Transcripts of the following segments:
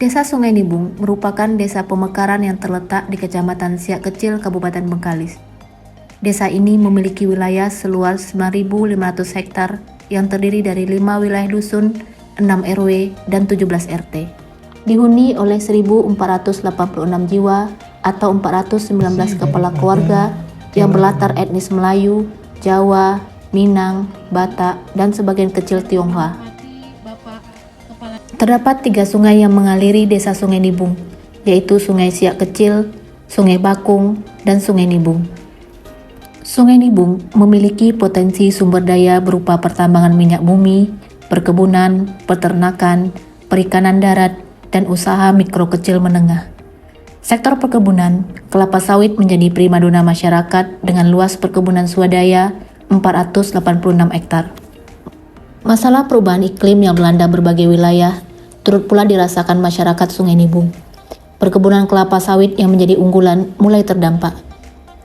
Desa Sungai Nibung merupakan desa pemekaran yang terletak di Kecamatan Siak Kecil, Kabupaten Bengkalis. Desa ini memiliki wilayah seluas 9.500 hektar yang terdiri dari 5 wilayah dusun, 6 RW, dan 17 RT. Dihuni oleh 1.486 jiwa atau 419 kepala keluarga yang berlatar etnis Melayu, Jawa, Minang, Batak, dan sebagian kecil Tionghoa. Terdapat 3 sungai yang mengaliri desa Sungai Nibung, yaitu Sungai Siak Kecil, Sungai Bakung, dan Sungai Nibung. Sungai Nibung memiliki potensi sumber daya berupa pertambangan minyak bumi, perkebunan, peternakan, perikanan darat, dan usaha mikro kecil menengah. Sektor perkebunan, kelapa sawit menjadi primadona masyarakat dengan luas perkebunan swadaya 486 hektar. Masalah perubahan iklim yang melanda berbagai wilayah turut pula dirasakan masyarakat Sungai Nibung. Perkebunan kelapa sawit yang menjadi unggulan mulai terdampak.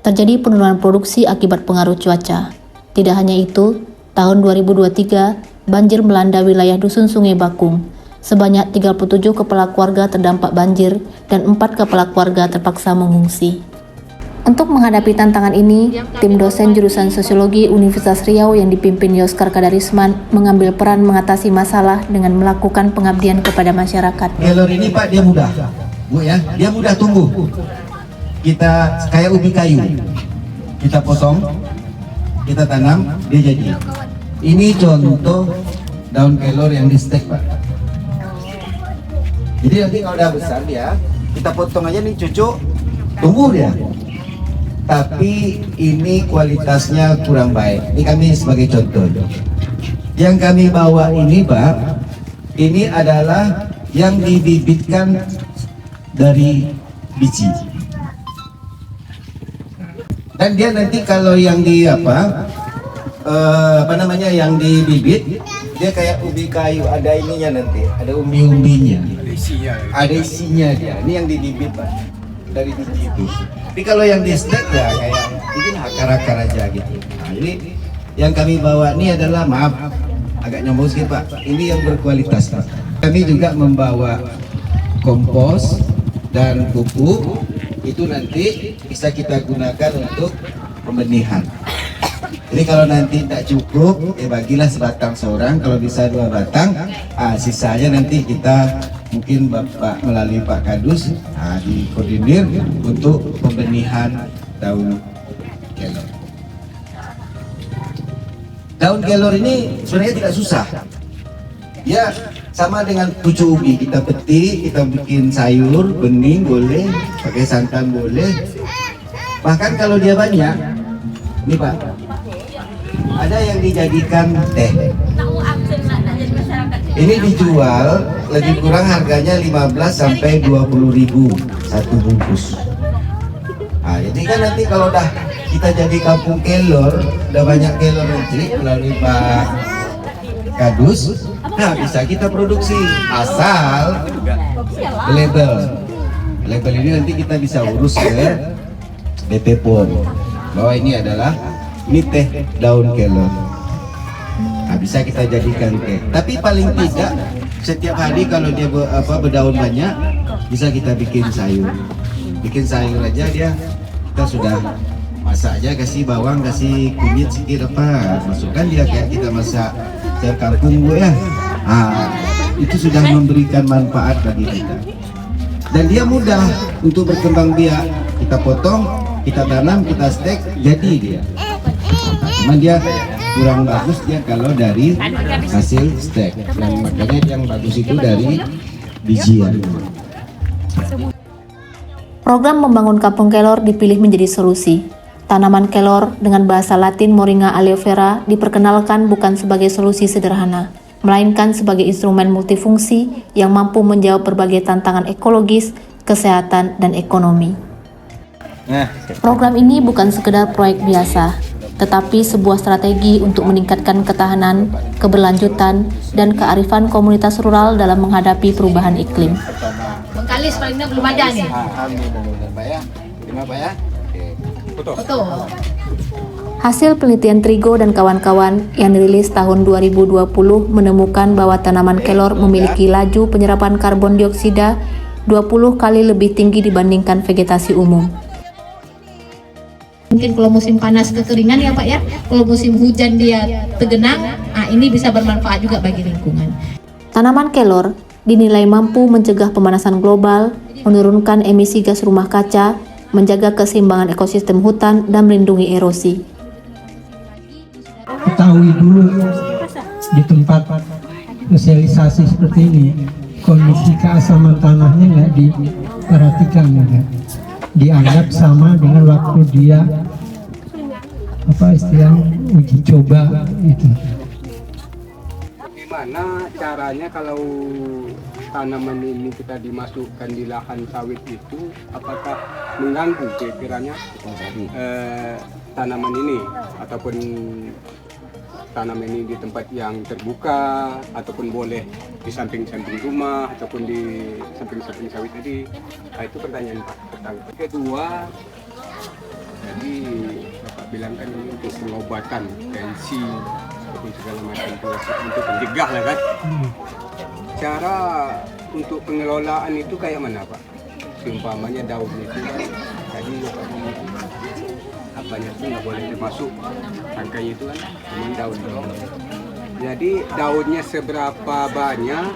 Terjadi penurunan produksi akibat pengaruh cuaca. Tidak hanya itu, tahun 2023 banjir melanda wilayah dusun Sungai Bakung. Sebanyak 37 kepala keluarga terdampak banjir dan 4 kepala keluarga terpaksa mengungsi. Untuk menghadapi tantangan ini, tim dosen jurusan Sosiologi Universitas Riau yang dipimpin Yoskar Kadarisman mengambil peran mengatasi masalah dengan melakukan pengabdian kepada masyarakat. Kelor ini Pak, dia mudah, Bu ya, dia mudah tumbuh. Kita kayak ubi kayu, kita potong, kita tanam, dia jadi. Ini contoh daun kelor yang di stek Pak. Jadi nanti kalau udah besar dia, kita potong aja nih cucu, tumbuh dia. Tapi ini kualitasnya kurang baik. Ini kami sebagai contoh. Yang kami bawa ini Pak, ini adalah yang dibibitkan dari biji. Dan dia nanti kalau yang di yang dibibit, dia kayak ubi kayu, ada ininya nanti, ada umbi-umbinya. Ada isinya dia. Ini yang dibibit Pak, dari biji itu. Tapi kalau yang di stek ya kayak ini akar-akar aja gitu. Nah, ini yang kami bawa ini adalah, maaf agak nyombong sedikit Pak, ini yang berkualitas Pak. Kami juga membawa kompos dan pupuk, itu nanti bisa kita gunakan untuk pembenihan. Jadi kalau nanti tidak cukup, bagilah sebatang seorang, kalau bisa 2 batang, sisanya nanti kita mungkin Bapak melalui Pak Kadus dikoordinir untuk pembenihan daun kelor. Daun kelor ini sebenarnya tidak susah. Ya sama dengan pucuk ubi, kita petik, kita bikin sayur, bening boleh, pakai santan boleh. Bahkan kalau dia banyak, ini Pak, ada yang dijadikan teh. Ini dijual lebih kurang harganya 15 sampai 20.000 satu bungkus. Nah, jadi kan nanti kalau udah kita jadi kampung kelor, udah banyak kelor nanti melalui Pak Kadus, nah bisa kita produksi asal label. Label ini nanti kita bisa urus ke BP POM bahwa ini adalah teh daun kelor. Nah, bisa kita jadikan teh. Tapi paling tidak setiap hari kalau dia berdaun banyak, bisa kita bikin sayur. Bikin sayur aja dia, kita sudah masak aja, kasih bawang, kasih kunyit sedikit masukkan dia kayak kita masak sayur kangkung Bu ya. Itu sudah memberikan manfaat bagi kita. Dan dia mudah untuk berkembang biak. Kita potong, kita tanam, kita stek, jadi dia. Cuman dia kurang bagus dia kalau dari hasil stek, yang makanya yang bagus itu dari bijian. Program membangun kampung kelor dipilih menjadi solusi. Tanaman kelor dengan bahasa Latin Moringa aloe vera diperkenalkan bukan sebagai solusi sederhana, melainkan sebagai instrumen multifungsi yang mampu menjawab berbagai tantangan ekologis, kesehatan, dan ekonomi. Program ini bukan sekedar proyek biasa, tetapi sebuah strategi untuk meningkatkan ketahanan, keberlanjutan, dan kearifan komunitas rural dalam menghadapi perubahan iklim. Bengkalis palingnya belum ada nih. Alhamdulillah Pak ya. Terima Pak ya. Betul. Hasil penelitian Trigo dan kawan-kawan yang dirilis tahun 2020 menemukan bahwa tanaman kelor memiliki laju penyerapan karbon dioksida 20 kali lebih tinggi dibandingkan vegetasi umum. Mungkin kalau musim panas kekeringan ya Pak ya, kalau musim hujan dia tergenang, ini bisa bermanfaat juga bagi lingkungan. Tanaman kelor dinilai mampu mencegah pemanasan global, menurunkan emisi gas rumah kaca, menjaga keseimbangan ekosistem hutan, dan melindungi erosi. Ketahui dulu di tempat sosialisasi seperti ini, kondisi keasaman tanahnya nggak diperhatikan, ya. Dianggap sama dengan waktu dia uji coba itu. Gimana caranya kalau tanaman ini kita dimasukkan di lahan sawit itu, apakah mengganggu kira-kiranya tanaman ini, ataupun tanaman ini di tempat yang terbuka, ataupun boleh di samping-samping rumah, ataupun di samping-samping sawit tadi. Itu pertanyaan Pak pertama. Kedua, jadi Bapak bilang kan ini untuk pengobatan tensi ataupun segala macam itu untuk mencegah lah kan. Cara untuk pengelolaan itu kayak mana Pak? Seumpamanya daun itu kan tadi apanya itu nggak boleh masuk, rangkainya itu kan cuma daun doang. Jadi daunnya seberapa banyak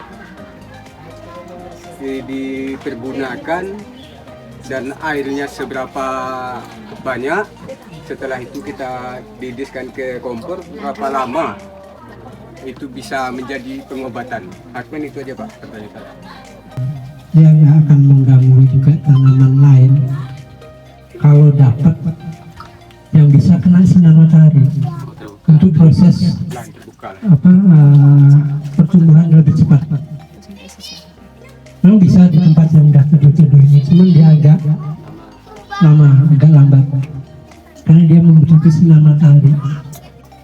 dipergunakan dan airnya seberapa banyak, setelah itu kita didiskan ke kompor, berapa lama itu bisa menjadi pengobatan. Hakmen itu aja Pak pertanyaan saya. Yang akan mengganggu juga tanaman lain kalau dapat yang bisa kena sinar matahari untuk proses pertumbuhan lebih cepat. Memang bisa di tempat yang udah teduh-teduh ini, cuman dia agak lambat karena dia membutuhkan sinar matahari.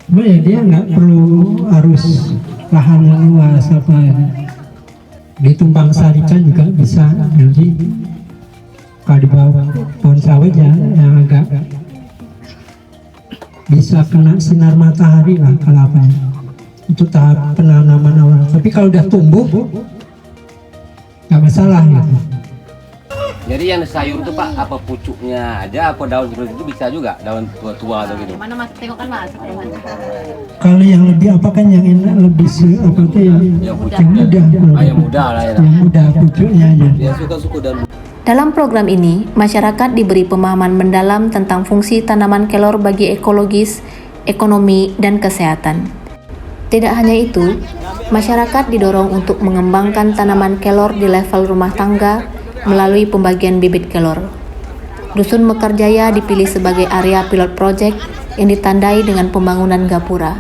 Cuma ya dia nggak perlu harus lahan yang luas ditumpang sarikan juga bisa. Jadi kalau di bawah pohon sawit ya yang agak bisa kena sinar matahari lah kalau untuk tahap penanaman awal. Tapi kalau udah tumbuh nggak masalah gitu. Jadi yang sayur itu Pak, apa pucuknya ada, apa daun itu bisa juga, daun tua-tua atau gitu? Mana Mas, tengok kan Mas. Kalau yang lebih apa kan yang enak lebih yang mudah. Yang mudah lah ya. Yang mudah pucuknya aja. Ya suka-suka dan Dalam program ini, masyarakat diberi pemahaman mendalam tentang fungsi tanaman kelor bagi ekologis, ekonomi, dan kesehatan. Tidak hanya itu, masyarakat didorong untuk mengembangkan tanaman kelor di level rumah tangga melalui pembagian bibit kelor. Dusun Mekarjaya dipilih sebagai area pilot project yang ditandai dengan pembangunan gapura.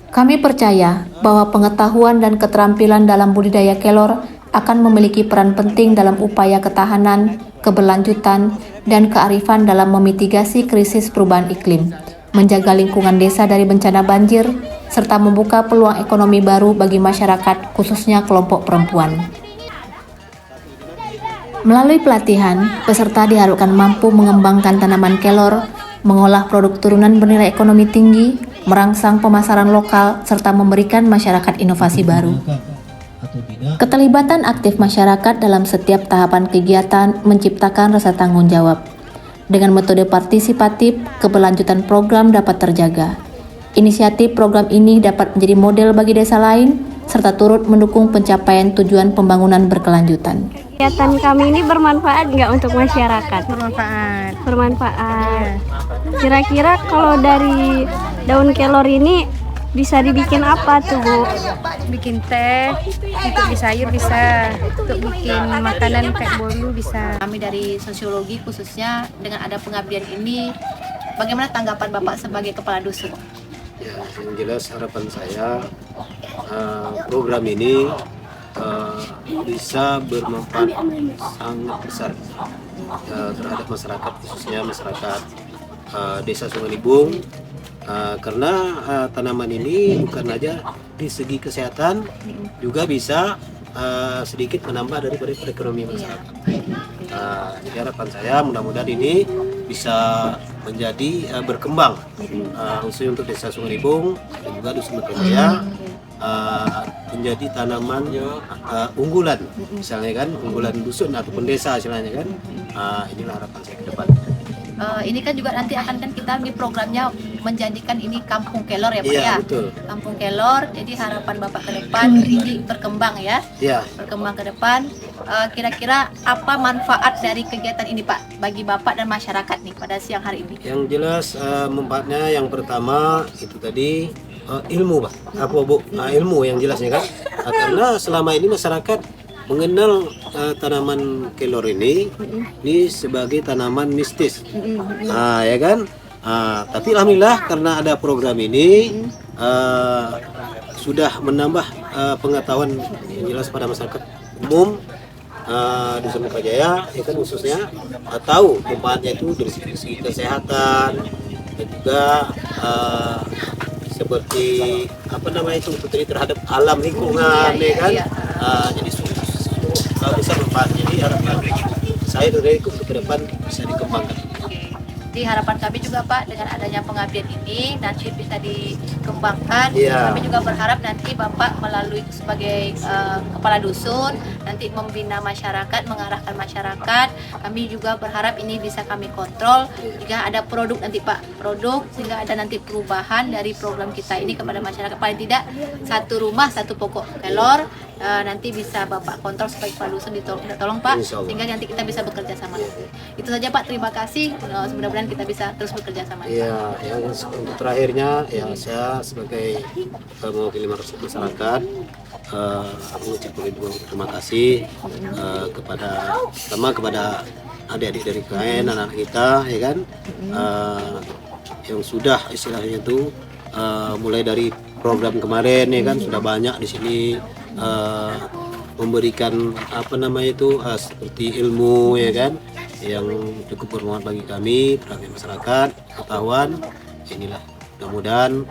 Kami percaya bahwa pengetahuan dan keterampilan dalam budidaya kelor akan memiliki peran penting dalam upaya ketahanan, keberlanjutan, dan kearifan dalam memitigasi krisis perubahan iklim, menjaga lingkungan desa dari bencana banjir, serta membuka peluang ekonomi baru bagi masyarakat, khususnya kelompok perempuan. Melalui pelatihan, peserta diharapkan mampu mengembangkan tanaman kelor, mengolah produk turunan bernilai ekonomi tinggi, merangsang pemasaran lokal, serta memberikan masyarakat inovasi baru. Keterlibatan aktif masyarakat dalam setiap tahapan kegiatan menciptakan rasa tanggung jawab. Dengan metode partisipatif, keberlanjutan program dapat terjaga. Inisiatif program ini dapat menjadi model bagi desa lain, serta turut mendukung pencapaian tujuan pembangunan berkelanjutan. Kegiatan kami ini bermanfaat nggak untuk masyarakat? Bermanfaat. Kira-kira kalau dari daun kelor ini bisa dibikin apa tuh Bu? Bikin teh, untuk di sayur bisa, untuk bikin makanan kayak bolu bisa. Kami dari sosiologi khususnya dengan ada pengabdian ini, bagaimana tanggapan Bapak sebagai kepala dusun? Ya, yang jelas harapan saya program ini bisa bermanfaat sangat besar terhadap masyarakat, khususnya masyarakat Desa Sungai Nibung, karena tanaman ini bukan aja di segi kesehatan, juga bisa sedikit menambah dari perekonomian masyarakat. Jadi harapan saya mudah-mudahan ini bisa menjadi berkembang, khususnya untuk Desa Sungai Nibung dan juga Dusun Bekerja menjadi tanaman unggulan, misalnya kan unggulan dusun ataupun desa istilahnya kan. Inilah harapan saya ke depan. Ini kan juga nanti akan kan kita di programnya menjadikan ini kampung kelor ya Pak Iya, ya. betul. Kampung kelor, jadi harapan Bapak ke depan ini berkembang ya. Iya. Berkembang ke depan. Kira-kira apa manfaat dari kegiatan ini Pak bagi Bapak dan masyarakat nih pada siang hari ini? Yang jelas manfaatnya yang pertama itu tadi ilmu Pak. Apa Bu? Ilmu yang jelasnya kan. Karena selama ini masyarakat mengenal tanaman kelor ini sebagai tanaman mistis, ya kan. Tapi alhamdulillah karena ada program ini sudah menambah pengetahuan yang jelas pada masyarakat umum di Sumatera Jaya, ya kan, khususnya tahu manfaatnya itu dari segi kesehatan dan juga seperti apa namanya itu terhadap alam lingkungan, ya kan. Jadi besar manfaatnya. Jadi harapan saya dari ke depan bisa dikembangkan. Jadi harapan kami juga Pak dengan adanya pengabdian ini nanti bisa dikembangkan. Iya. Kami juga berharap nanti Bapak melalui sebagai kepala dusun nanti membina masyarakat, mengarahkan masyarakat. Kami juga berharap ini bisa kami kontrol jika ada produk nanti Pak, produk sehingga ada nanti perubahan dari program kita ini kepada masyarakat. Paling tidak satu rumah satu pokok kelor nanti bisa Bapak kontrol sebagai kepala dusun ditolong Pak, sehingga nanti kita bisa bekerja sama. Itu saja Pak, terima kasih. Mudah-mudahan kita bisa terus bekerja sama. Iya, yang untuk terakhirnya ya saya sebagai mewakili masyarakat mengucapkan terima kasih kepada adik-adik dari KN, anak kita, ya kan, yang sudah istilahnya itu mulai dari program kemarin, ya kan, sudah banyak di sini memberikan apa namanya itu seperti ilmu, ya kan, yang cukup bermanfaat bagi kami, bagi masyarakat, pengetahuan. Inilah mudah-mudahan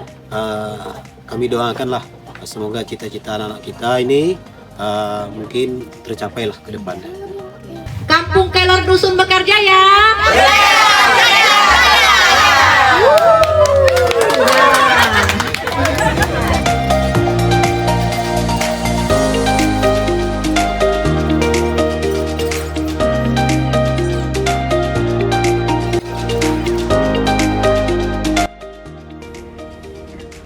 kami doakanlah semoga cita-cita anak-anak kita ini mungkin tercapailah ke depannya. Kampung Kelor Dusun Bekerja ya.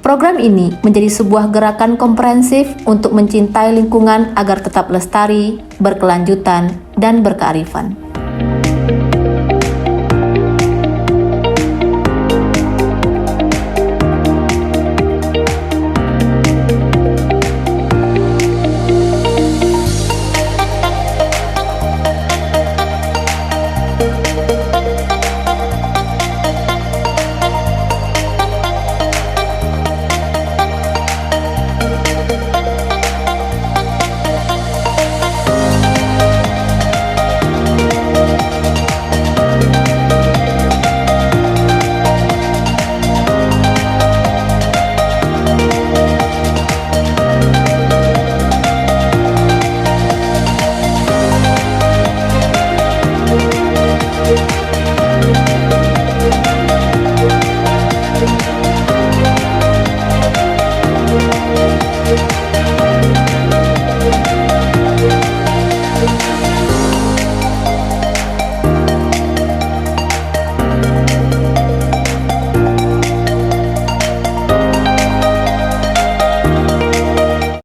Program ini menjadi sebuah gerakan komprehensif untuk mencintai lingkungan agar tetap lestari, berkelanjutan, dan berkearifan.